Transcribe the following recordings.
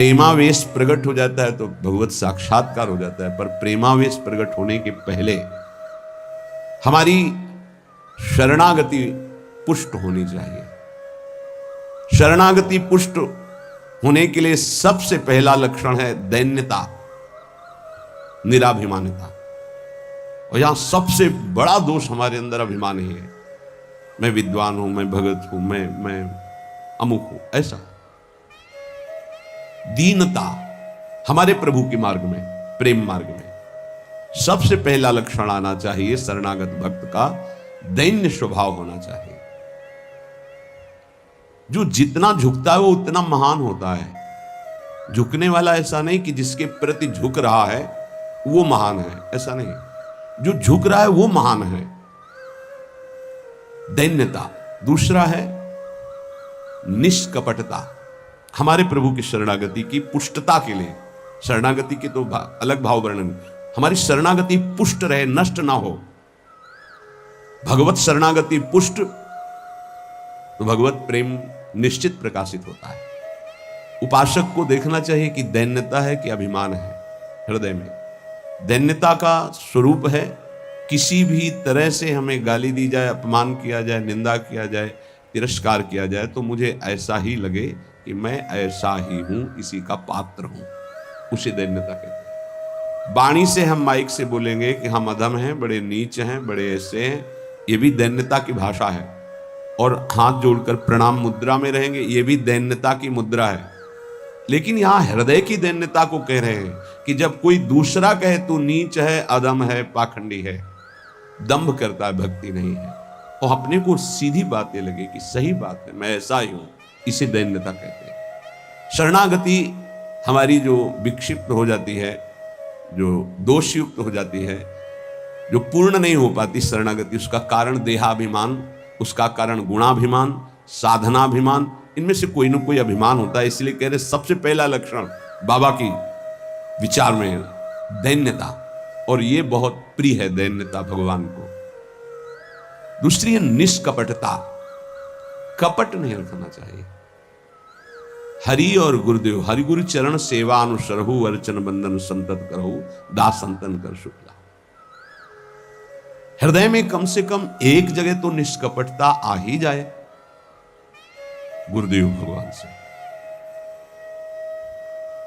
प्रेमावेश प्रकट हो जाता है तो भगवत साक्षात्कार हो जाता है। पर प्रेमावेश प्रकट होने के पहले हमारी शरणागति पुष्ट होनी चाहिए। शरणागति पुष्ट होने के लिए सबसे पहला लक्षण है दैन्यता, निराभिमानिता। और यहां सबसे बड़ा दोष हमारे अंदर अभिमान ही है। मैं विद्वान हूं, मैं भगत हूं, मैं अमुक हूं, ऐसा। दीनता हमारे प्रभु के मार्ग में, प्रेम मार्ग में सबसे पहला लक्षण आना चाहिए। शरणागत भक्त का दैन्य स्वभाव होना चाहिए। जो जितना झुकता है वो उतना महान होता है। झुकने वाला ऐसा नहीं कि जिसके प्रति झुक रहा है वो महान है, ऐसा नहीं। जो झुक रहा है वो महान है। दैन्यता। दूसरा है निष्कपटता। हमारे प्रभु की शरणागति की पुष्टता के लिए, शरणागति के तो अलग भाव वर्णन, हमारी शरणागति पुष्ट रहे, नष्ट ना हो। भगवत शरणागति पुष्ट तो भगवत प्रेम निश्चित प्रकाशित होता है। उपासक को देखना चाहिए कि दैन्यता है कि अभिमान है हृदय में। दैन्यता का स्वरूप है किसी भी तरह से हमें गाली दी जाए, अपमान किया जाए, निंदा किया जाए, तिरस्कार किया जाए तो मुझे ऐसा ही लगे कि मैं ऐसा ही हूं, इसी का पात्र हूं। उसे दैन्यता कहते हैं। वाणी से हम माइक से बोलेंगे कि हम अधम हैं, बड़े नीच हैं, बड़े ऐसे हैं, ये भी दैन्यता की भाषा है। और हाथ जोड़कर प्रणाम मुद्रा में रहेंगे, ये भी दैन्यता की मुद्रा है। लेकिन यहां हृदय की दैन्यता को कह रहे हैं कि जब कोई दूसरा कहे तू नीच है, अधम है, पाखंडी है, दंभ करता है, भक्ति नहीं है, और अपने को सीधी बातें लगे कि सही बात है, मैं ऐसा ही हूं, इसे दैन्यता कहते हैं। शरणागति हमारी जो विक्षिप्त हो जाती है, जो दोषयुक्त हो जाती है, जो पूर्ण नहीं हो पाती शरणागति, उसका कारण देहाभिमान, उसका कारण गुणाभिमान, साधनाभिमान, इनमें से कोई ना कोई अभिमान होता है। इसलिए कह रहे सबसे पहला लक्षण बाबा की विचार में दैन्यता, और ये बहुत प्रिय है दैन्यता भगवान को। दूसरी है निष्कपटता। कपट नहीं रखना चाहिए। हरि और गुरुदेव, हरि गुरु चरण सेवा अनुसरहु, अर्चन बंदन संतत करहु, दास संतन कर शुक्ला। हृदय में कम से कम एक जगह तो निष्कपटता आ ही जाए गुरुदेव भगवान से।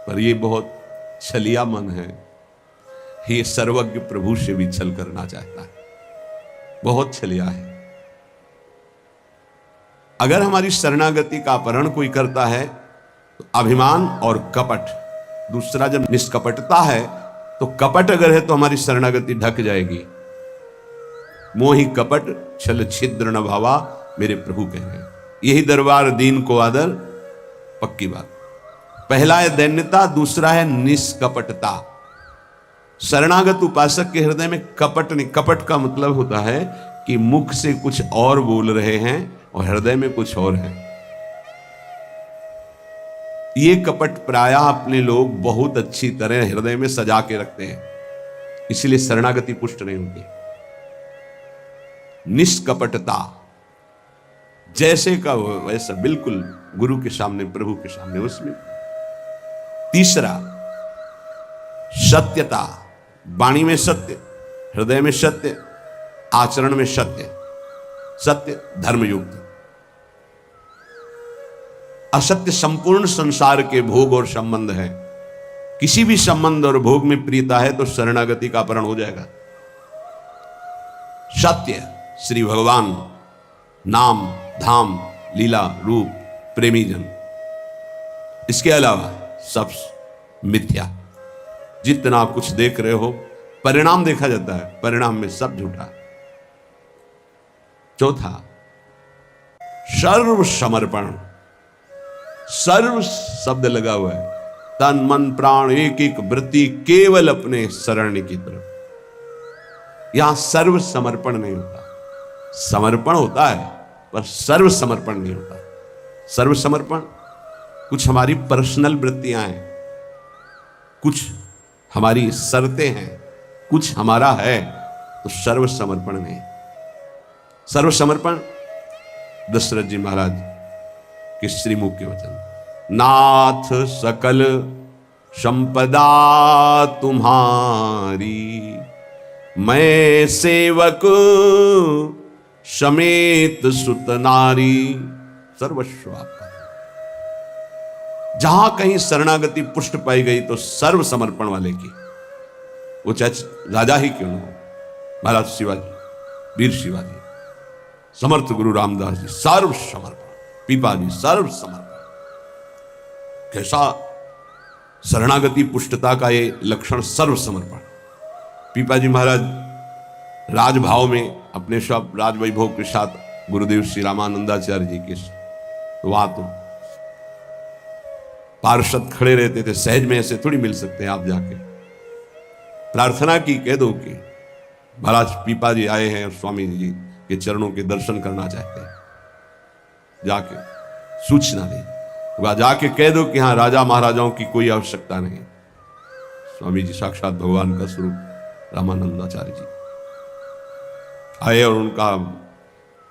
पर यह बहुत छलिया मन है, ये सर्वज्ञ प्रभु से भी छल करना चाहता है, बहुत छलिया है। अगर हमारी शरणागति का अपहरण कोई करता है तो अभिमान और कपट। दूसरा जब निष्कपटता है तो कपट अगर है तो हमारी शरणागति ढक जाएगी। मोहि कपट छल छिद्र न भावा, मेरे प्रभु कह रहे हैं। यही दरबार दीन को आदर, पक्की बात। पहला है दैन्यता, दूसरा है निष्कपटता। शरणागत उपासक के हृदय में कपट नहीं। कपट का मतलब होता है कि मुख से कुछ और बोल रहे हैं और हृदय में कुछ और है। ये कपट प्रायः अपने लोग बहुत अच्छी तरह हृदय में सजा के रखते हैं, इसलिए शरणागति पुष्ट नहीं होती। निष्कपटता, जैसे का वैसा, बिल्कुल गुरु के सामने, प्रभु के सामने, उसमें। तीसरा सत्यता। वाणी में सत्य, हृदय में सत्य, आचरण में सत्य, सत्य धर्मयुक्त। असत्य संपूर्ण संसार के भोग और संबंध है। किसी भी संबंध और भोग में प्रियता है तो शरणागति का अपहरण हो जाएगा। सत्य श्री भगवान, नाम, धाम, लीला, रूप, प्रेमी जन। इसके अलावा सब मिथ्या। जितना कुछ देख रहे हो परिणाम देखा जाता है, परिणाम में सब झूठा। चौथा सर्व समर्पण। सर्व शब्द लगा हुआ है, तन मन प्राण एक एक वृत्ति केवल अपने शरण की तरफ। यहां सर्व समर्पण नहीं होता। समर्पण होता है पर सर्व समर्पण नहीं होता। सर्व समर्पण कुछ हमारी पर्सनल वृत्तियां हैं, कुछ हमारी शर्तें हैं, कुछ हमारा है, तो सर्व समर्पण नहीं। सर्व समर्पण दशरथ जी महाराज के श्रीमुख के वचन। नाथ सकल संपदा तुम्हारी, मैं सेवक समेत सुत नारी, सर्वस्व आपका। जहां कहीं शरणागति पुष्ट पाई गई तो सर्व समर्पण वाले की, वो चाहे राजा ही क्यों न हो, महाराज शिवाजी, वीर शिवाजी, समर्थ गुरु रामदास जी, सर्व समर्पण, पीपा जी सर्व समर्पण। कैसा शरणागति पुष्टता का ये लक्षण, सर्व समर्पण। पीपा जी महाराज राजभाव में अपने सब राजवैभव के साथ गुरुदेव श्री रामानंदाचार्य जी के, तो वहां तो पार्षद खड़े रहते थे, सहज में ऐसे थोड़ी मिल सकते हैं आप जाके। प्रार्थना की, कह दो कि महाराज पीपा जी आए हैं और स्वामी जी के चरणों के दर्शन करना चाहते हैं, जाके सूचना दी, वहां जाके कह दो कि हाँ राजा महाराजाओं की कोई आवश्यकता नहीं। स्वामी जी साक्षात भगवान का स्वरूप रामानंदाचार्य जी आए और उनका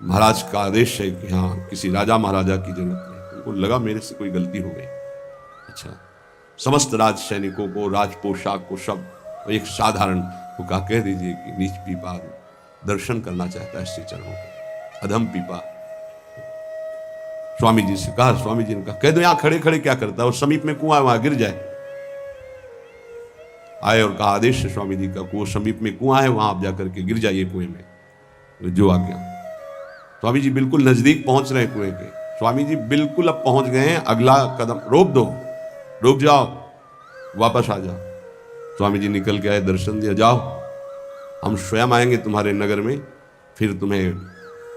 महाराज का आदेश है कि हाँ किसी राजा महाराजा की जरूरत नहीं। उनको लगा मेरे से कोई गलती हो गई। अच्छा, समस्त राज सैनिकों को, राज पोशाक को, सब एक साधारण को कहा कह दीजिए कि नीच पीपा दर्शन करना चाहता है श्री चरणों को, अधम पीपा। स्वामी जी से कहा, स्वामी जी ने कहा कह दो यहां खड़े खड़े क्या करता है, और समीप में कुआं है वहां गिर जाए। आए और कहा आदेश है स्वामी जी का, वो समीप में कुआं है वहां आप जाकर के गिर जाइए कुएं में, जो आज्ञा। स्वामी जी बिल्कुल नजदीक पहुंच रहे हैं कुएं के। स्वामी जी बिल्कुल अब पहुंच गए हैं, अगला कदम रोक दो, रुक जाओ, वापस आ जाओ। स्वामी जी निकल के आए, दर्शन दिया, जाओ हम स्वयं आएंगे तुम्हारे नगर में, फिर तुम्हें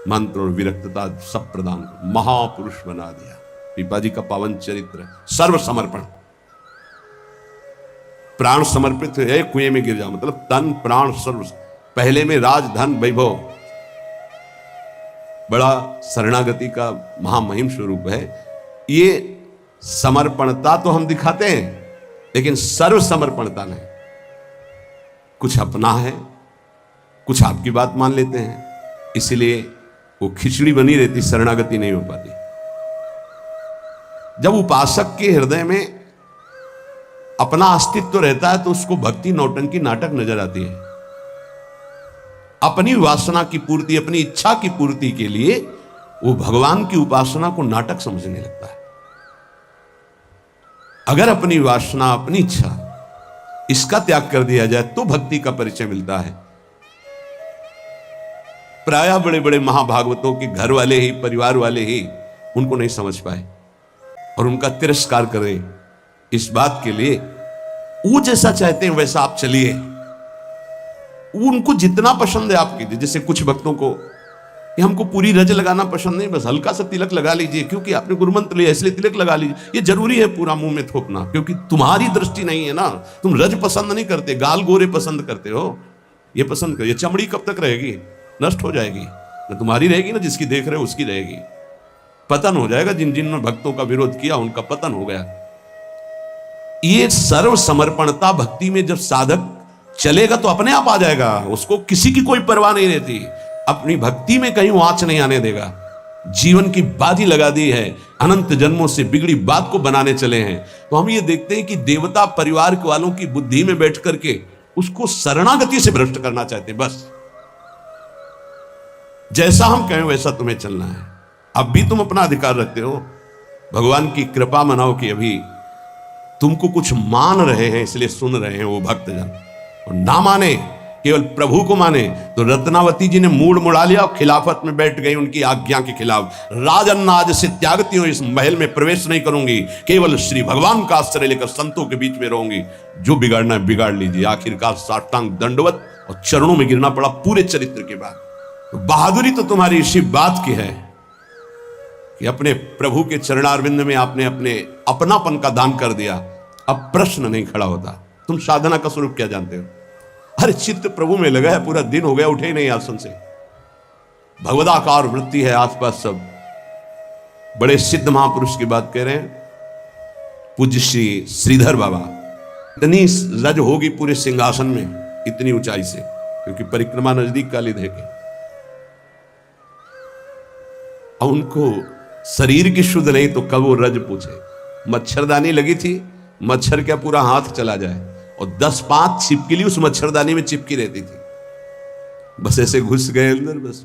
मंत्र और विरक्तता सब प्रदान कर। महापुरुष बना दिया। पीपा जी का पावन चरित्र, सर्व समर्पण, प्राण समर्पित है, कुएं में गिर जाओ मतलब तन प्राण सर्व। पहले में राज धन वैभव, बड़ा शरणागति का महामहिम स्वरूप है। ये समर्पणता तो हम दिखाते हैं, लेकिन सर्व समर्पणता नहीं। कुछ अपना है, कुछ आपकी बात मान लेते हैं, इसलिए वो खिचड़ी बनी रहती, शरणागति नहीं हो पाती। जब उपासक के हृदय में अपना अस्तित्व रहता है तो उसको भक्ति नौटंकी नाटक नजर आती है। अपनी वासना की पूर्ति, अपनी इच्छा की पूर्ति के लिए वो भगवान की उपासना को नाटक समझने लगता है। अगर अपनी वासना, अपनी इच्छा, इसका त्याग कर दिया जाए तो भक्ति का परिचय मिलता है। प्रायः बड़े बड़े महाभागवतों के घर वाले ही, परिवार वाले ही उनको नहीं समझ पाए और उनका तिरस्कार करें इस बात के लिए, वो जैसा चाहते हैं वैसा आप चलिए, उनको जितना पसंद है आप कीजिए। जैसे कुछ भक्तों को कि हमको पूरी रज लगाना पसंद नहीं, बस हल्का सा तिलक लगा लीजिए, क्योंकि आपने गुरुमंत्र लिया इसलिए तिलक लगा लीजिए। ये जरूरी है पूरा मुंह में थोपना, क्योंकि तुम्हारी दृष्टि नहीं है ना, तुम रज पसंद नहीं करते, गाल गोरे पसंद करते हो। ये पसंद कर, ये चमड़ी कब तक रहेगी, नष्ट हो जाएगी, न तुम्हारी रहेगी ना जिसकी देख रहे हो उसकी रहेगी। पतन हो जाएगा, जिन जिन भक्तों का विरोध किया उनका पतन हो गया। ये सर्व समर्पणता भक्ति में जब साधक चलेगा तो अपने आप आ जाएगा, उसको किसी की कोई परवाह नहीं रहती। अपनी भक्ति में कहीं आंच नहीं आने देगा। जीवन की बात ही लगा दी है, अनंत जन्मों से बिगड़ी बात को बनाने चले हैं। तो हम ये देखते हैं कि देवता परिवार वालों की बुद्धि में बैठ करके उसको शरणागति से भ्रष्ट करना चाहते हैं। बस जैसा हम कहें वैसा तुम्हें चलना है। अब भी तुम अपना अधिकार रखते हो, भगवान की कृपा मनाओ कि अभी तुमको कुछ मान रहे हैं इसलिए सुन रहे हैं वो भक्तजन, और ना माने, केवल प्रभु को माने तो रत्नावती जी ने मूड मुड़ा लिया और खिलाफत में बैठ गई उनकी आज्ञा के खिलाफ। राजन्नाज से त्यागती हूं, इस महल में प्रवेश नहीं करूंगी, केवल श्री भगवान का आश्रय लेकर संतों के बीच में रहूंगी। जो बिगाड़ना है बिगाड़ लीजिए। आखिरकार साष्टांग दंडवत और चरणों में गिरना पड़ा पूरे चरित्र के बाद। तो बहादुरी तो तुम्हारी इसी बात की है कि अपने प्रभु के चरणारविंद में आपने अपने अपनापन का दान कर दिया। अब प्रश्न नहीं खड़ा होता, तुम साधना का स्वरूप क्या जानते हो? हर चित्त प्रभु में लगा है, पूरा दिन हो गया उठे ही नहीं आसन से, भगवदाकार वृत्ति है आसपास सब। बड़े सिद्ध महापुरुष की बात कह रहे हैं, पूज्य श्री श्रीधर बाबा। इतनी रज होगी पूरे सिंहासन में, इतनी ऊंचाई से, क्योंकि परिक्रमा नजदीक का लिध है कि अब उनको शरीर की शुद्ध नहीं तो कब वो रज पूछे। मच्छरदानी लगी थी, मच्छर क्या पूरा हाथ चला जाए, और 10-5 छिपकली उस मच्छरदानी में चिपकी रहती थी। बस ऐसे घुस गए अंदर, बस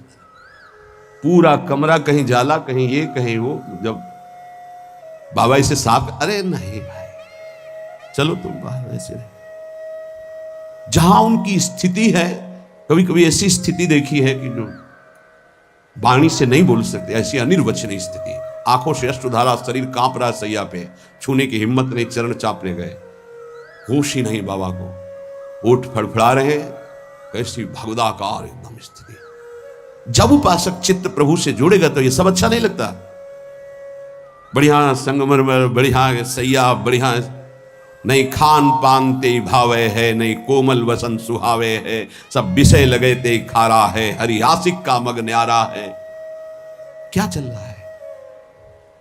पूरा कमरा कहीं जाला, कहीं ये कहीं वो। जब बाबा इसे साफ, अरे नहीं भाई चलो तुम बाहर ऐसे रहे। जहां उनकी स्थिति है, कभी कभी ऐसी स्थिति देखी है कि जो वाणी से नहीं बोल सकते, ऐसी अनिर्वचनीय स्थिति। आंखों से अश्रुधारा, शरीर कांप रहा सैया पे, छूने की हिम्मत नहीं, चरण चापने गए, होश ही नहीं बाबा को, ओठ फड़फड़ा रहे हैं, कैसी भगवदाकार एकदम स्थिति। जब उपासक चित्त प्रभु से जुड़ेगा तो ये सब अच्छा नहीं लगता। बढ़िया संगमरमर, बढ़िया सैया, बढ़िया नहीं खान पान ते भावे है, नहीं कोमल वसन सुहावे है, सब विषय लगे ते खारा है, हरि आशिक का मग न्यारा है। क्या चल रहा है?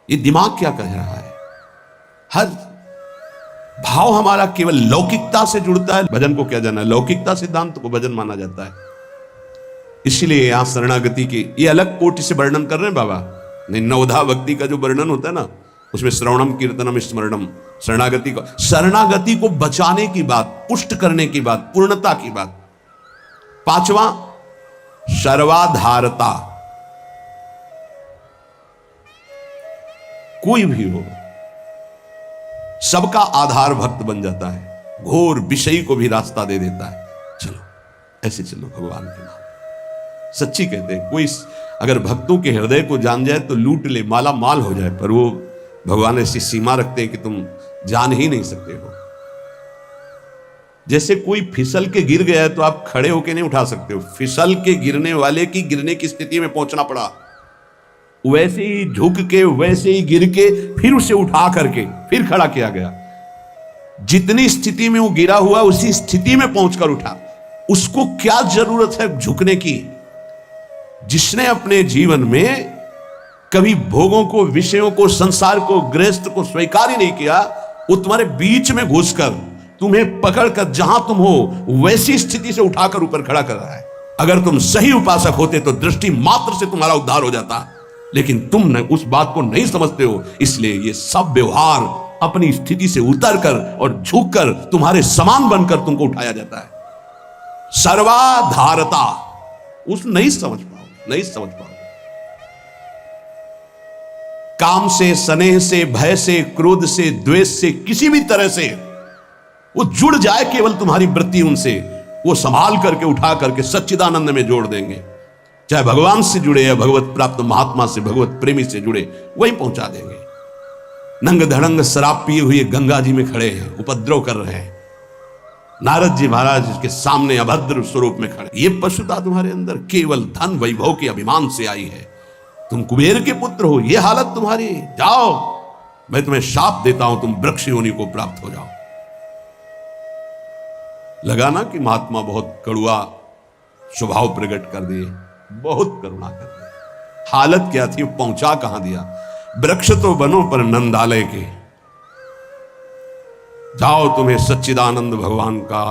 ये दिमाग क्या कह रहा है? हर भाव हमारा केवल लौकिकता से जुड़ता है। भजन को क्या जाना, लौकिकता सिद्धांत को भजन माना जाता है। इसलिए यहां शरणागति की ये अलग कोटि से वर्णन कर रहे हैं बाबा। नहीं, नवधा भक्ति का जो वर्णन होता है ना, उसमें श्रवणम कीर्तनम स्मरणम, शरणागति को बचाने की बात, पुष्ट करने की बात, पूर्णता की बात। 5वां सर्वाधारता। कोई भी हो, सबका आधार भक्त बन जाता है, घोर विषयी को भी रास्ता दे देता है। चलो ऐसे चलो भगवान के नाम। सच्ची कहते हैं, कोई अगर भक्तों के हृदय को जान जाए तो लूट ले, माला माल हो जाए, पर वो भगवान ऐसी सीमा रखते हैं कि तुम जान ही नहीं सकते हो। जैसे कोई फिसल के गिर गया है तो आप खड़े होके नहीं उठा सकते हो, फिसल के गिरने वाले की गिरने की स्थिति में पहुंचना पड़ा, वैसे ही झुक के, वैसे ही गिर के, फिर उसे उठा करके फिर खड़ा किया गया। जितनी स्थिति में वो गिरा हुआ उसी स्थिति में पहुंचकर उठा। उसको क्या जरूरत है झुकने की? जिसने अपने जीवन में कभी भोगों को, विषयों को, संसार को, गृहस्थ को स्वीकार ही नहीं किया, वो तुम्हारे बीच में घुसकर तुम्हें पकड़कर जहां तुम हो वैसी स्थिति से उठाकर ऊपर खड़ा कर रहा है। अगर तुम सही उपासक होते तो दृष्टि मात्र से तुम्हारा उद्धार हो जाता, लेकिन तुम उस बात को नहीं समझते हो। इसलिए ये सब व्यवहार अपनी स्थिति से उतरकर और झुककर तुम्हारे समान बनकर तुमको उठाया जाता है। सर्वाधारता, उस नहीं समझ पाओ। काम से, स्नेह से, भय से, क्रोध से, द्वेष से, किसी भी तरह से वो जुड़ जाए केवल तुम्हारी वृत्ति उनसे, वो संभाल करके उठा करके सच्चिदानंद में जोड़ देंगे। चाहे भगवान से जुड़े या भगवत प्राप्त महात्मा से, भगवत प्रेमी से जुड़े, वहीं पहुंचा देंगे। नंग धड़ंग शराब पिए हुए गंगा जी में खड़े हैं, उपद्रव कर रहे हैं। नारद जी महाराज के सामने अभद्र स्वरूप में खड़े। ये पशुता तुम्हारे अंदर केवल धन वैभव के अभिमान से आई है। तुम कुबेर के पुत्र हो, ये हालत तुम्हारी। जाओ, मैं तुम्हें शाप देता हूं, तुम वृक्ष योनि को प्राप्त हो जाओ। लगा ना कि महात्मा बहुत कड़ुआ स्वभाव प्रकट कर दिए, बहुत करुणा कर दी। हालत क्या थी, पहुंचा कहां दिया? वृक्ष तो बनो पर नंदालय के। जाओ, तुम्हें सच्चिदानंद भगवान का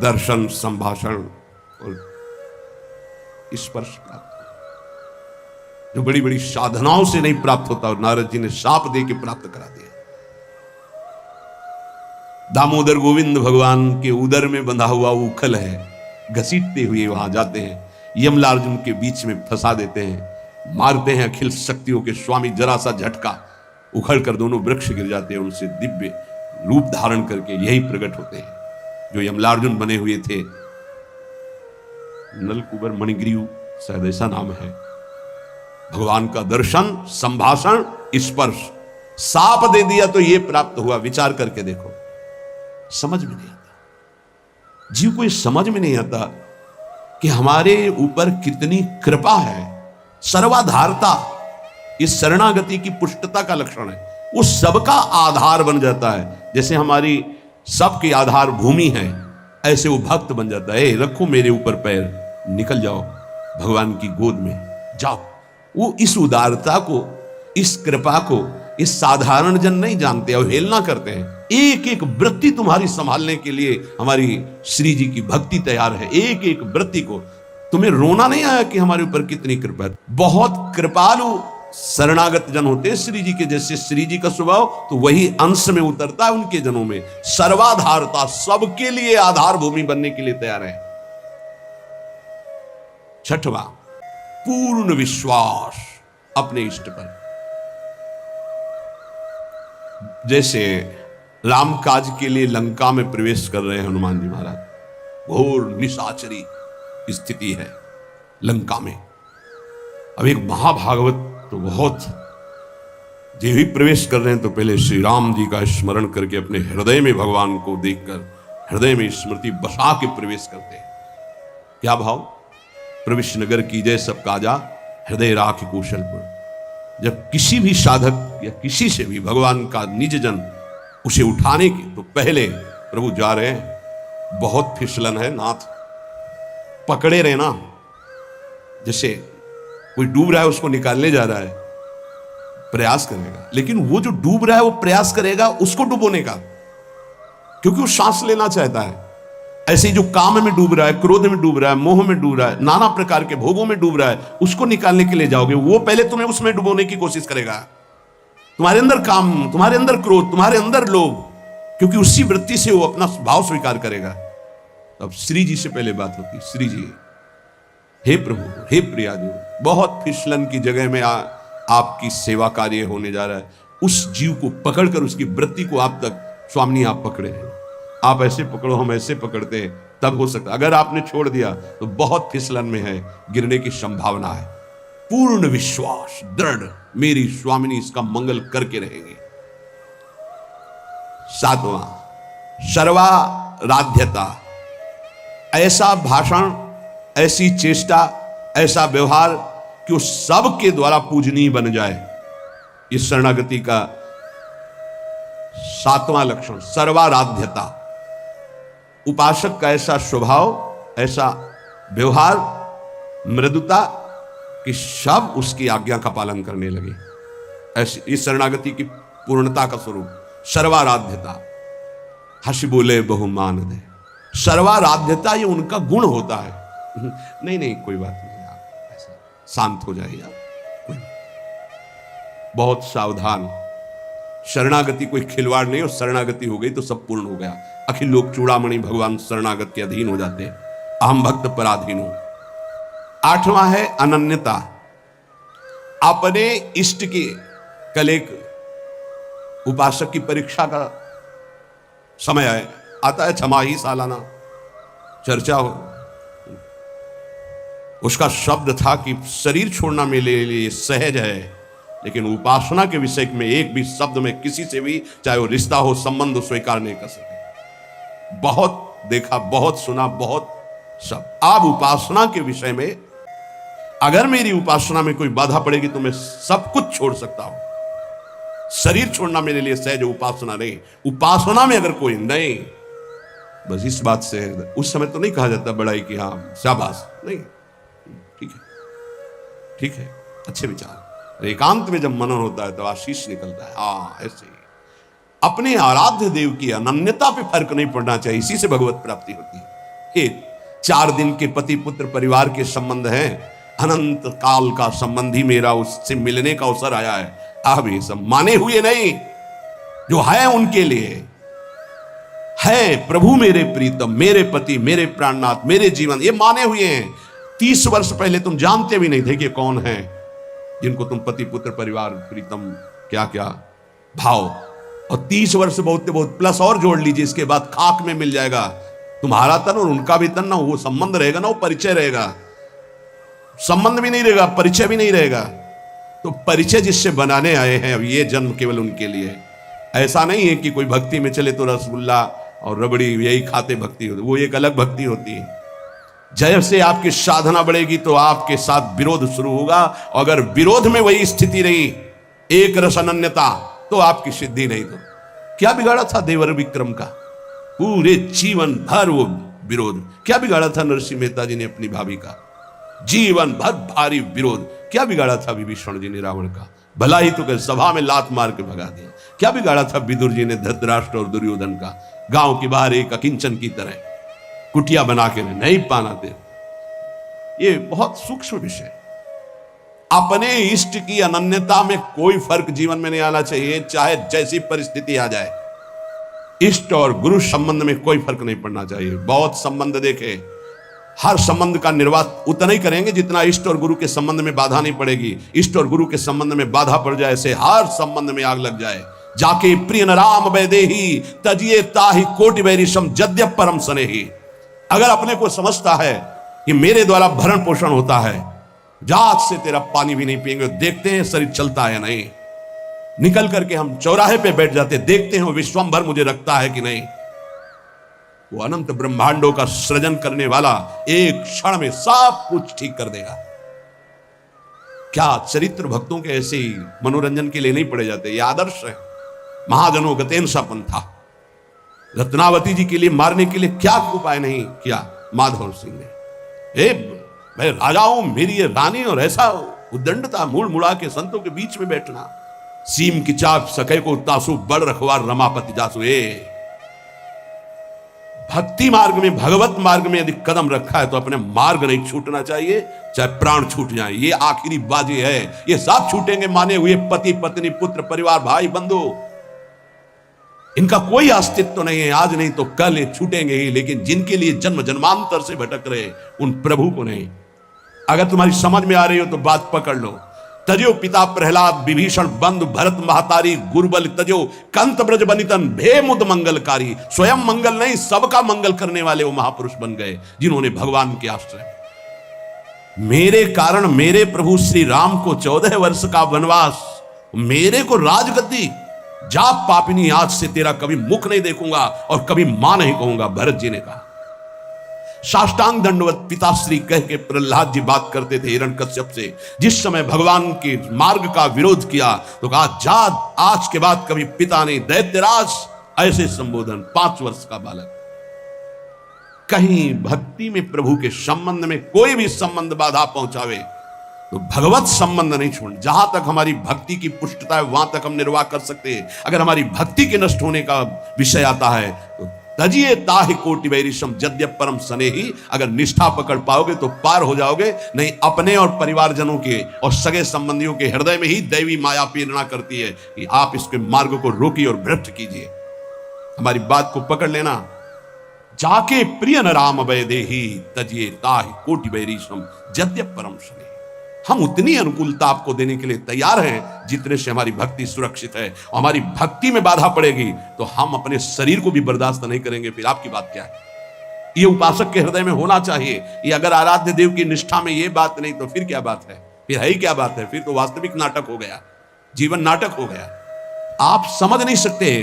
दर्शन, संभाषण और स्पर्श प्राप्त, जो बड़ी बड़ी साधनाओं से नहीं प्राप्त होता, और नारद जी ने शाप दे के प्राप्त करा दिया। दामोदर गोविंद भगवान के उदर में बंधा हुआ उखल है, घसीटते हुए वहां जाते हैं, यमलार्जुन के बीच में फंसा देते हैं, मारते हैं अखिल शक्तियों के स्वामी। जरा सा झटका, उखड़ कर दोनों वृक्ष गिर जाते हैं, उनसे दिव्य रूप धारण करके यही प्रकट होते हैं जो यमलार्जुन बने हुए थे। नलकुबर मणिग्रीव शायद ऐसा नाम है। भगवान का दर्शन, संभाषण, स्पर्श, साप दे दिया तो ये प्राप्त हुआ। विचार करके देखो, समझ में नहीं आता। जीव को ये समझ में नहीं आता कि हमारे ऊपर कितनी कृपा है। सर्वाधारता इस शरणागति की पुष्टता का लक्षण है। वो सबका आधार बन जाता है। जैसे हमारी सबकी आधार भूमि है, ऐसे वो भक्त बन जाता है। रखो मेरे ऊपर पैर, निकल जाओ भगवान की गोद में जाओ। वो इस उदारता को, इस कृपा को इस साधारण जन नहीं जानते, अवहेलना करते हैं। एक एक वृत्ति तुम्हारी संभालने के लिए हमारी श्री जी की भक्ति तैयार है। एक एक वृत्ति को। तुम्हें रोना नहीं आया कि हमारे ऊपर कितनी कृपा है? बहुत कृपालु शरणागत जन होते हैं श्री जी के, जैसे श्री जी का स्वभाव तो वही अंश में उतरता है उनके जनों में। सर्वाधारता, सबके लिए आधार भूमि बनने के लिए तैयार है। छठवां, पूर्ण विश्वास अपने इष्ट पर। जैसे राम काज के लिए लंका में प्रवेश कर रहे हैं हनुमान जी महाराज, घोर निशाचरी स्थिति है लंका में। अब एक महाभागवत तो बहुत जो भी प्रवेश कर रहे हैं तो पहले श्री राम जी का स्मरण करके अपने हृदय में भगवान को देखकर हृदय में स्मृति बसा के प्रवेश करते हैं। क्या भाव? प्रविश नगर की जय सब काजा, हृदय राख कौशलपुर। जब किसी भी साधक या किसी से भी भगवान का निज जन उसे उठाने के तो पहले प्रभु जा रहे हैं, बहुत फिसलन है नाथ, पकड़े रहना। जैसे कोई डूब रहा है उसको निकालने जा रहा है, प्रयास करेगा, लेकिन वो जो डूब रहा है वो प्रयास करेगा उसको डुबोने का, क्योंकि वो सांस लेना चाहता है। ऐसे ही जो काम में डूब रहा है, क्रोध में डूब रहा है, मोह में डूब रहा है, नाना प्रकार के भोगों में डूब रहा है, उसको निकालने के लिए जाओगे, वो पहले तुम्हें उसमें डुबोने की कोशिश करेगा। तुम्हारे अंदर काम, तुम्हारे अंदर क्रोध, तुम्हारे अंदर लोभ, क्योंकि उसी वृत्ति से वो अपना भाव स्वीकार करेगा। अब श्री जी से पहले बात होती, श्री जी, हे प्रभु, हे प्रियाजू, बहुत फिसलन की जगह में आपकी सेवा कार्य होने जा रहा है। उस जीव को पकड़कर उसकी वृत्ति को आप तक स्वामी आप पकड़े हैं। आप ऐसे पकड़ो, हम ऐसे पकड़ते हैं, तब हो सकता। अगर आपने छोड़ दिया तो बहुत फिसलन में है, गिरने की संभावना है। पूर्ण विश्वास दृढ़, मेरी स्वामिनी इसका मंगल करके रहेंगे। सातवां, सर्वाराध्यता, ऐसा भाषण, ऐसी चेष्टा, ऐसा व्यवहार कि वो सबके द्वारा पूजनीय बन जाए। इस शरणागति का सातवां लक्षण सर्वाराध्यता। उपासक का ऐसा स्वभाव, ऐसा व्यवहार, मृदुता कि सब उसकी आज्ञा का पालन करने लगे। ऐसी इस शरणागति की पूर्णता का स्वरूप सर्वाराध्यता। हंस बोले बहुमान दे, सर्वाराध्यता ये उनका गुण होता है। नहीं नहीं कोई बात नहीं, आप ऐसा शांत हो जाइए आप, कोई बहुत सावधान। शरणागति कोई खिलवाड़ नहीं, और शरणागति हो गई तो सब पूर्ण हो गया। अखिल लोक चूड़ामणि भगवान शरणागत के अधीन हो जाते हैं, अहम भक्त पराधीन हो। आठवां है अनन्यता, अपने इष्ट की। कल एक उपासक की परीक्षा का समय है, आता है छमाही सालाना चर्चा हो, उसका शब्द था कि शरीर छोड़ना मेरे लिए सहज है, लेकिन उपासना के विषय में एक भी शब्द में किसी से भी, चाहे वो रिश्ता हो, संबंध हो, स्वीकार नहीं कर सके। बहुत देखा, बहुत सुना, बहुत सब। अब उपासना के विषय में अगर मेरी उपासना में कोई बाधा पड़ेगी तो मैं सब कुछ छोड़ सकता हूं। शरीर छोड़ना मेरे लिए सहज, उपासना नहीं। उपासना में अगर कोई नहीं, बस इस बात से उस समय तो नहीं कहा जाता बड़ाई कि हाँ शाबाश, नहीं, ठीक है, ठीक है, अच्छे विचार। एकांत में जब मनन होता है तो आशीष निकलता है। हाँ, ऐसे ही अपने आराध्य देव की अनन्यता पे फर्क नहीं पड़ना चाहिए, इसी से भगवत प्राप्ति होती है। एक 4 दिन के पति पुत्र परिवार के संबंध हैं, अनंत काल का संबंधी मेरा उससे मिलने का अवसर आया है। अब ये सब माने हुए नहीं, जो है उनके लिए है। प्रभु मेरे प्रीतम, मेरे पति, मेरे प्राणनाथ, मेरे जीवन, ये माने हुए हैं। 30 वर्ष पहले तुम जानते भी नहीं थे कि कौन है जिनको तुम पति पुत्र परिवार प्रीतम क्या क्या भाव, और 30 वर्ष बहुत बहुत प्लस और जोड़ लीजिए, इसके बाद खाक में मिल जाएगा तुम्हारा तन और उनका भी तन। ना वो संबंध रहेगा, ना वो परिचय रहेगा। संबंध भी नहीं रहेगा, परिचय भी नहीं रहेगा। तो परिचय जिससे बनाने आए हैं, अब ये जन्म केवल उनके लिए। ऐसा नहीं है कि कोई भक्ति में चले तो रसगुल्ला और रबड़ी यही खाते भक्ति होती, वो एक अलग भक्ति होती है। जैसे आपकी साधना बढ़ेगी तो आपके साथ विरोध शुरू होगा, अगर विरोध में वही स्थिति रही, एक रस अनन्यता, तो आपकी सिद्धि नहीं। तो क्या बिगाड़ा था देवर विक्रम का? पूरे जीवन भर वो विरोध। क्या बिगाड़ा था नरसिंह मेहता जी ने अपनी भाभी का? जीवन भर भारी विरोध। क्या बिगाड़ा था विभीषण जी ने रावण का? भला ही तो सभा में लात मार के भगा दिया। क्या बिगाड़ा था विदुर जी ने धृतराष्ट्र और दुर्योधन का? गांव के बाहर एक अकिंचन की तरह कुटिया बना के नहीं पाना दे। ये बहुत सूक्ष्म विषय। अपने इष्ट की अनन्यता में कोई फर्क जीवन में नहीं आना चाहिए, चाहे जैसी परिस्थिति आ जाए। इष्ट और गुरु संबंध में कोई फर्क नहीं पड़ना चाहिए। बहुत संबंध देखे, हर संबंध का निर्वाह उतना ही करेंगे जितना इष्ट और गुरु के संबंध में बाधा नहीं पड़ेगी। इष्ट और गुरु के संबंध में बाधा पड़ जाए से हर संबंध में आग लग जाए। जाके प्रिय न राम वैदेही तजिए ताहि कोटि वैरिशम जद्यप परम स्नेही। अगर अपने को समझता है कि मेरे द्वारा भरण पोषण होता है, जात से तेरा पानी भी नहीं पिएंगे, देखते हैं शरीर चलता है नहीं। निकल करके हम चौराहे पे बैठ जाते, देखते हैं वो विश्वंभर मुझे रखता है कि नहीं। वो अनंत ब्रह्मांडों का सृजन करने वाला एक क्षण में सब कुछ ठीक कर देगा। क्या चरित्र भक्तों के ऐसे ही मनोरंजन के लिए नहीं पड़े जाते? ये आदर्श है। महाजनों गतेन सा पंथा। रत्नावती जी के लिए मारने के लिए क्या उपाय नहीं किया माधव सिंह ने। मैं राजा हूं, मेरी ये रानी, और ऐसा उद्दंडता मूड़ मुड़ा के संतों के बीच में बैठना। सीम की चाप सके को तासु बड़ रखवार रमापति जासु। भक्ति मार्ग में, भगवत मार्ग में यदि कदम रखा है तो अपने मार्ग नहीं छूटना चाहिए, चाहे प्राण छूट जाए। ये आखिरी बाजी है। ये सब छूटेंगे माने हुए पति पत्नी पुत्र परिवार भाई बंधु, इनका कोई अस्तित्व नहीं है। आज नहीं तो कल ये छूटेंगे ही। लेकिन जिनके लिए जन्म जन्मांतर से भटक रहे उन प्रभु को नहीं। अगर तुम्हारी समझ में आ रही हो तो बात पकड़ लो। तजो पिता प्रहलाद विभीषण बंधु भरत महतारी गुरुबल तजो कंत ब्रज बनितन भे मुद मंगलकारी। स्वयं मंगल नहीं, सबका मंगल करने वाले वो महापुरुष बन गए जिन्होंने भगवान के आश्रय। मेरे कारण मेरे प्रभु श्री राम को 14 वर्ष का वनवास, मेरे को राजगद्दी। जा पापिनी, आज से तेरा कभी मुख नहीं देखूंगा और कभी मां नहीं कहूंगा। भरत जी ने कहा। साष्टांग दंडवत पिताश्री कह के प्रहलाद जी बात करते थे हिरण्यकश्यप से। जिस समय भगवान के मार्ग का विरोध किया तो कहा, जा आज के बाद कभी पिता नहीं, दैत्यराज, ऐसे संबोधन। 5 वर्ष का बालक। कहीं भक्ति में प्रभु के संबंध में कोई भी संबंध बाधा पहुंचावे तो भगवत संबंध नहीं छोड़। जहां तक हमारी भक्ति की पुष्टता है वहां तक हम निर्वाह कर सकते हैं। अगर हमारी भक्ति के नष्ट होने का विषय आता है तो तजिए ताहि कोटि वैरिशम जद्यप परम स्नेही। अगर निष्ठा पकड़ पाओगे तो पार हो जाओगे, नहीं अपने और परिवारजनों के और सगे संबंधियों के हृदय में ही दैवी माया प्रेरणा करती है कि आप इसके मार्ग को रोकिए और भ्रष्ट कीजिए। हमारी बात को पकड़ लेना। जाके प्रिय न राम वैदेही तजिए ताहि कोटि वैरिशम जद्यप परम स्नेही। हम उतनी अनुकूलता आपको देने के लिए तैयार हैं जितने से हमारी भक्ति सुरक्षित है। हमारी भक्ति में बाधा पड़ेगी तो हम अपने शरीर को भी बर्दाश्त नहीं करेंगे। फिर आपकी बात क्या है? ये उपासक के हृदय में होना चाहिए। ये अगर आराध्य देव की निष्ठा में ये बात नहीं तो फिर क्या बात है? फिर है ही क्या बात है? फिर तो वास्तविक नाटक हो गया, जीवन नाटक हो गया। आप समझ नहीं सकते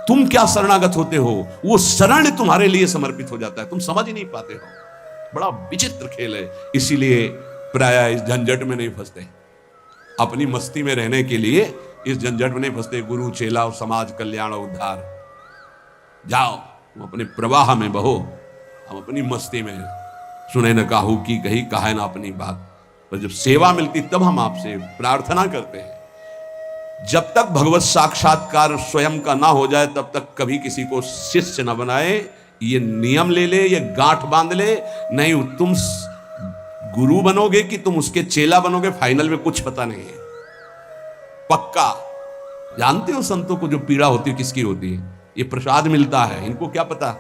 तुम क्या शरणागत होते हो, वो शरण तुम्हारे लिए समर्पित हो जाता है, तुम समझ ही नहीं पाते हो। बड़ा विचित्र खेल है। इसीलिए प्राय इस झंझट में नहीं फंसते। अपनी मस्ती में रहने के लिए इस झंझट में नहीं फंसते। गुरु चेला और समाज कल्याण और उद्धार। जाओ तुम अपने प्रवाह में बहो, हम अपनी मस्ती में। सुने न काहू की कही, कहे ना अपनी बात। पर जब सेवा मिलती तब हम आपसे प्रार्थना करते हैं। जब तक भगवत साक्षात्कार स्वयं का ना हो जाए तब तक कभी किसी को शिष्य न बनाए। ये नियम ले ले, ये गांठ बांध ले। नहीं तुम गुरु बनोगे कि तुम उसके चेला बनोगे, फाइनल में कुछ पता नहीं है। पक्का जानते हो संतों को जो पीड़ा होती है किसकी होती है? ये प्रसाद मिलता है, इनको क्या पता,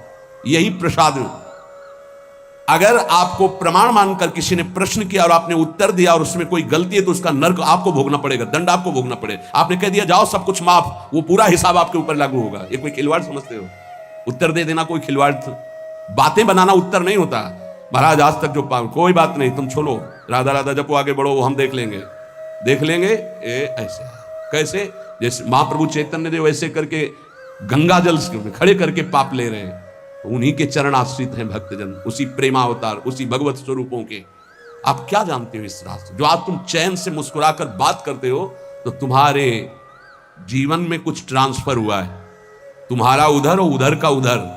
यही प्रसाद। अगर आपको प्रमाण मानकर किसी ने प्रश्न किया और आपने उत्तर दिया और उसमें कोई गलती है तो उसका नर्क आपको भोगना पड़ेगा, दंड आपको भोगना पड़ेगा। आपने कह दिया जाओ सब कुछ माफ, वो पूरा हिसाब आपके ऊपर लागू होगा। ये कोई खिलवाड़ समझते हो? उत्तर दे देना कोई खिलवाड़? बातें बनाना उत्तर नहीं होता। महाराज आज तक जो कोई बात नहीं, तुम छोड़ो, राधा राधा जपो, आगे बढ़ो, वो हम देख लेंगे। ऐसे कैसे? जैसे महाप्रभु चैतन्य देव ऐसे करके गंगा जल खड़े करके पाप ले रहे हैं, उन्हीं के चरण आश्रित हैं भक्तजन, उसी प्रेमावतार, उसी भगवत स्वरूपों के। आप क्या जानते हो इस रास्ते? जो आज तुम चैन से मुस्कुराकर बात करते हो तो तुम्हारे जीवन में कुछ ट्रांसफर हुआ है। तुम्हारा उधर और उधर का उधर।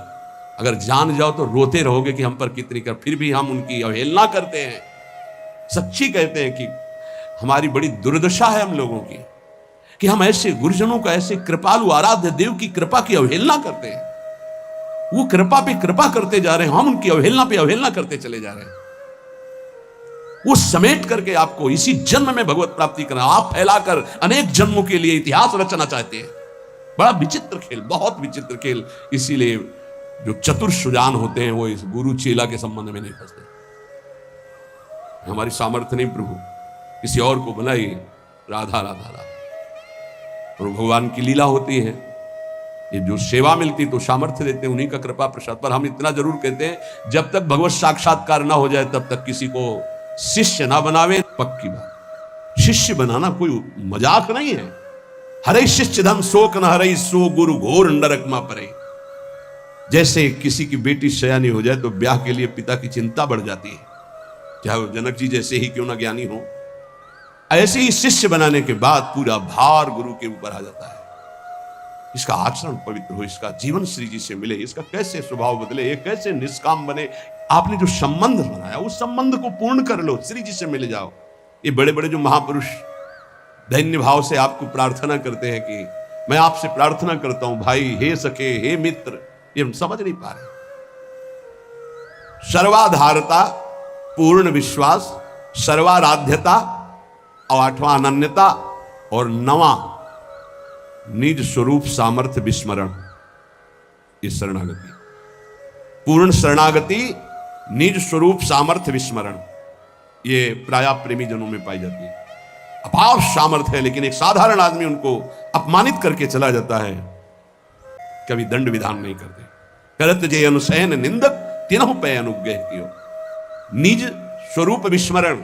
अगर जान जाओ तो रोते रहोगे कि हम पर कितनी कर, फिर भी हम उनकी अवहेलना करते हैं। सच्ची कहते हैं कि हमारी बड़ी दुर्दशा है हम लोगों की कि हम ऐसे गुरुजनों का, ऐसे कृपालु आराध्य देव की कृपा की अवहेलना करते हैं। वो कृपा पे कृपा करते जा रहे हैं, हम उनकी अवहेलना पे अवहेलना करते चले जा रहे हैं। वो समेट करके आपको इसी जन्म में भगवत प्राप्ति करना। आप फैलाकर अनेक जन्मों के लिए इतिहास रचना चाहते हैं। बड़ा विचित्र खेल, बहुत विचित्र खेल। इसीलिए जो चतुर सुजान होते हैं वो इस गुरु चेला के संबंध में नहीं फंसते। हमारी सामर्थ्य नहीं प्रभु, किसी और को बनाइए। राधा राधा राधा। और भगवान की लीला होती है, ये जो सेवा मिलती तो सामर्थ्य देते हैं, उन्हीं का कृपा प्रसाद। पर हम इतना जरूर कहते हैं, जब तक भगवत साक्षात्कार ना हो जाए तब तक किसी को शिष्य ना बनावे। पक्की बात, शिष्य बनाना कोई मजाक नहीं है। हरे शिष्य धम शोक न हरे, सो गुरु घोर नरक मा परे। जैसे किसी की बेटी सयानी हो जाए तो ब्याह के लिए पिता की चिंता बढ़ जाती है, चाहे वो जनक जी जैसे ही क्यों ना ज्ञानी हो। ऐसे ही शिष्य बनाने के बाद पूरा भार गुरु के ऊपर आ जाता है। इसका आचरण पवित्र हो, इसका जीवन श्री जी से मिले, इसका कैसे स्वभाव बदले, ये कैसे निष्काम बने। आपने जो संबंध बनाया उस संबंध को पूर्ण कर लो, श्री जी से मिल जाओ। ये बड़े बड़े जो महापुरुष दैन्य भाव से आपको प्रार्थना करते हैं कि मैं आपसे प्रार्थना करता हूं भाई, हे सखे, हे मित्र, ये हम समझ नहीं पा रहे। सर्वाधारता, पूर्ण विश्वास, सर्वाराध्यता, और 8वां अनन्यता, और 9वां निज स्वरूप सामर्थ्य विस्मरण। ये शरणागति, पूर्ण शरणागति, निज स्वरूप सामर्थ्य विस्मरण, ये प्राय प्रेमी जनों में पाई जाती है। अपार सामर्थ्य है लेकिन एक साधारण आदमी उनको अपमानित करके चला जाता है, कभी दंड विधान नहीं करते। करत जे अनुसैन निंदक, तिनहु पे अनुग्रह कियो। निज स्वरूप विस्मरण,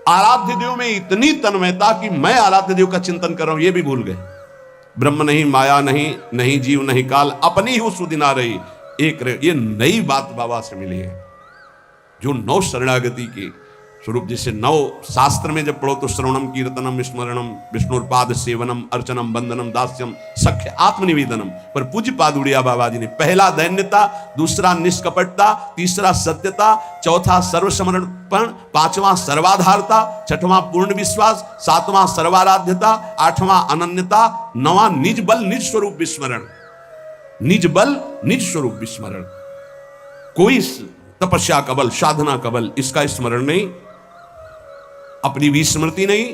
आराध्य देव में इतनी तन्मयता कि मैं आराध्य देव का चिंतन कर रहा हूं ये भी भूल गए। ब्रह्म नहीं, माया नहीं, नहीं जीव नहीं काल, अपनी ही सुदिना रही एक रहे। ये नई बात बाबा से मिली है, जो 9 शरणागति के स्वरूप। जैसे 9 शास्त्र में जब पढ़ो तो श्रवणम, कीर्तनम, विस्मरणम, विष्णुपाद सेवनम, अर्चनम, बंदनम, दास्यम, सख्य, आत्मनिवेदनम। पर पूज्य पाद उड़िया बाबा जी ने पहला दैन्यता, दूसरा निष्कपटता, तीसरा सत्यता, चौथा सर्वसमर्पण, 5वां सर्वाधारता, 6वां पूर्ण विश्वास, 7वां सर्वाराध्यता, 8वां अनन्यता, 9वां निज बल निज स्वरूप विस्मरण। निज बल निज स्वरूप विस्मरण। कोई तपस्या का बल, साधना का बल, इसका स्मरण नहीं, अपनी भी स्मृति नहीं।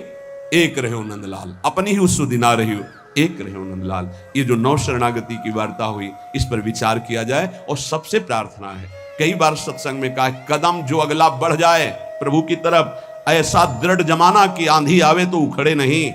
एक रहो नंदलाल, अपनी ही उसु दिना रही, एक रहो नंदलाल। ये जो 9 शरणागति की वार्ता हुई, इस पर विचार किया जाए। और सबसे प्रार्थना है, कई बार सत्संग में कहा, कदम जो अगला बढ़ जाए प्रभु की तरफ, ऐसा दृढ़ जमाना कि आंधी आवे तो उखड़े नहीं।